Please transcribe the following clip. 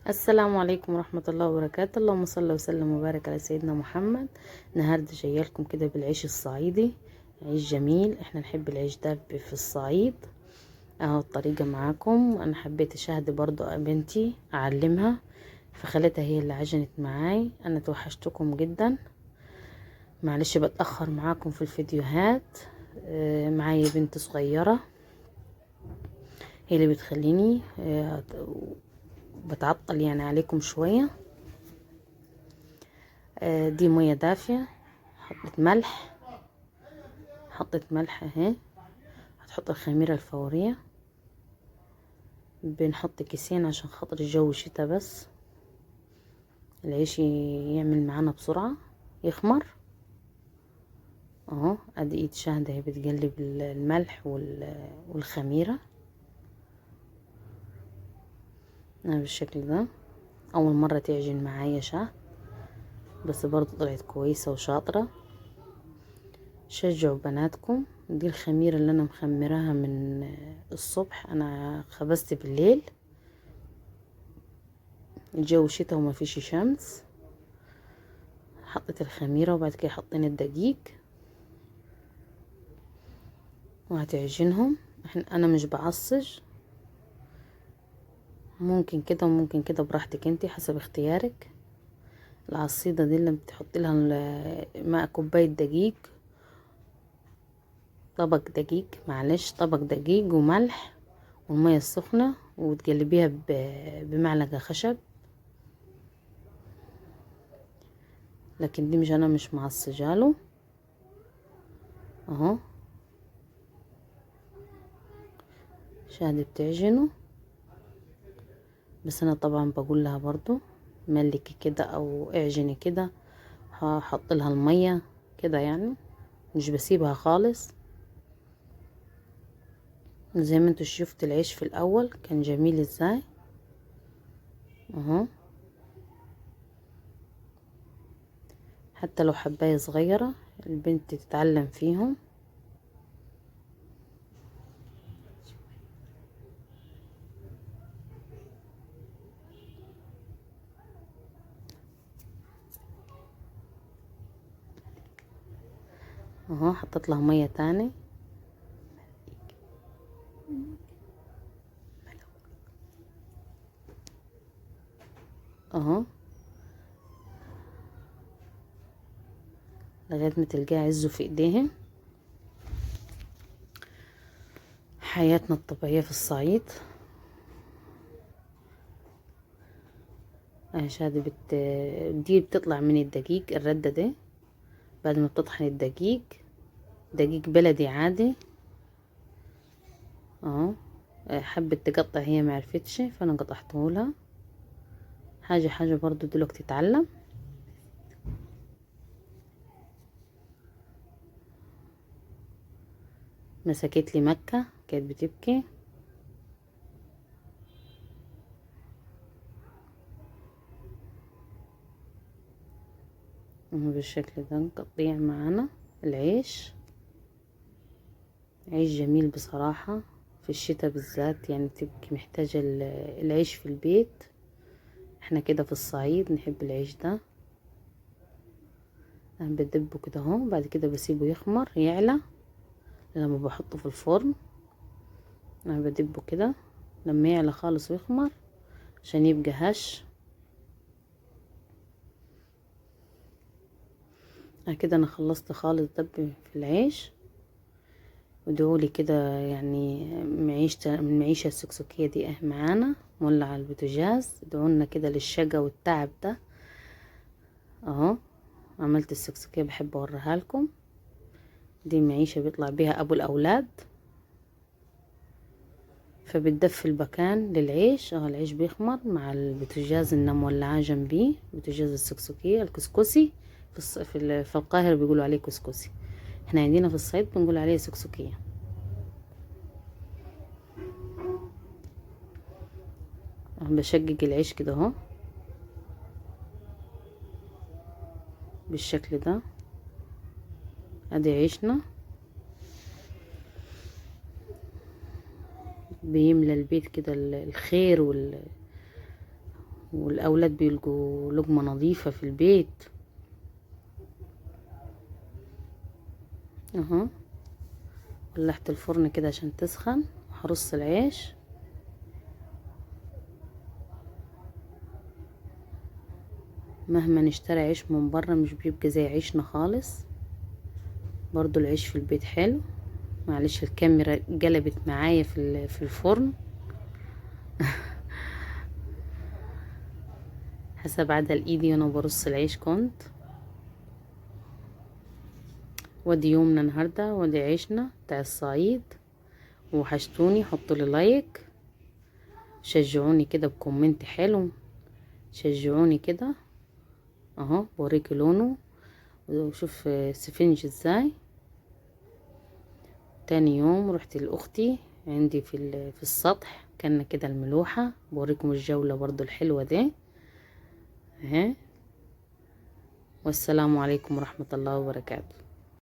السلام عليكم ورحمة الله وبركاته. اللهم صل وسلم وبارك على سيدنا محمد. النهاردة جايلكم كده بالعيش الصعيدي، عيش جميل. احنا نحب العيش ده في الصعيد. اهو الطريقة معاكم. انا حبيت اشاهد برضو بنتي اعلمها، فخلتها هي اللي عجنت معاي. انا توحشتكم جدا، معلش بتأخر معاكم في الفيديوهات. معايا بنت صغيرة هي اللي بتخليني بتعطل يعني عليكم شوية. دي مية دافية، حطيت ملح اهي. هتحط الخميرة الفورية. بنحط كيسين عشان خاطر الجو شتا، بس العيش يعمل معانا بسرعة يخمر. اهو ادي ايد شاهدة هي بتقلب الملح والخميرة بالشكل ده. اول مرة تعجن معايا شهد، بس برضو طلعت كويسة وشاطرة. شجعوا بناتكم. دي الخميرة اللي انا مخمراها من الصبح، انا خبزت بالليل، الجو شتا وما فيش شمس. حطيت الخميرة وبعد كده حطينا الدقيق وهتعجنهم. انا مش بعصج، ممكن كده وممكن كده براحتك انتي حسب اختيارك. العصيدة دي اللي بتحطي لها ماء كوباية دقيق، طبق دقيق، معلش طبق دقيق وملح والمية السخنة، وتقلبيها بمعلقة خشب. لكن دي انا مش معصجاله. اهو شاهدة بتعجنه، بس انا طبعا بقول لها برضو ملكي كده او اعجني كده. هحط لها المية كده يعني، مش بسيبها خالص. زي ما انتوا شفتوا العيش في الاول كان جميل ازاي. اهو حتى لو حباية صغيرة البنت تتعلم فيهم. اهو حطيت لها مية تاني. اهو لغاية ما تلقاه عزه في ايديهم. حياتنا الطبيعية في الصعيد. شادي دي بتطلع من الدقيق الردة دي بعد ما بتطحن الدقيق، دقيق بلدي عادي. اهو حبت تقطع هي معرفتش، فانا قطعته لها. حاجة برضو دلوقتي تتعلم. مسكت لي مكة كانت بتبكي. اهو بالشكل ده نقطيع معانا العيش. عيش جميل بصراحة في الشتاء بالذات، يعني تبقي محتاجة العيش في البيت. احنا كده في الصعيد نحب العيش ده. انا بدبه كده اهو، بعد كده بسيبه يخمر يعلى لما بحطه في الفرن. انا بدبه كده لما يعلى خالص ويخمر عشان يبقى هش. كده انا خلصت خالص دب في العيش. ودعولي كده يعني من المعيشة السكسوكية دي معانا مولع على البوتاجاز. ادعولنا كده للشقا والتعب ده. اهو عملت السكسوكية، بحب اوريها لكم. دي معيشة بيطلع بيها ابو الاولاد، فبتدفي المكان للعيش. العيش بيخمر مع البوتاجاز اللي مولعاه جنبيه، بوتاجاز السكسوكية الكسكسي. في القاهرة بيقولوا عليه كسكسي، احنا عندنا في الصعيد بنقول عليه سكسوكية. بشقق العيش كده اهو بالشكل ده. ادي عيشنا بيملى البيت كده الخير والاولاد بيلقوا لقمة نظيفة في البيت اهو. ولعت الفرن كده عشان تسخن، هرص العيش. مهما نشتري عيش من بره مش بيبقى زي عيشنا خالص. برضو العيش في البيت حلو. معلش الكاميرا قلبت معايا في الفرن. حسب عدل ايدي وانا برص العيش كنت. ودي يومنا النهارده، ودي عيشنا بتاع الصعيد. وحشتوني، حطوا لي لايك، شجعوني كده بكومنت حلو، شجعوني كده اهو. بوريكي لونه وشوف سفنج ازاي. تاني يوم رحت لاختي عندي في السطح، كان كده الملوحة. بوريكم الجولة برضو الحلوة دي اهي. والسلام عليكم ورحمة الله وبركاته.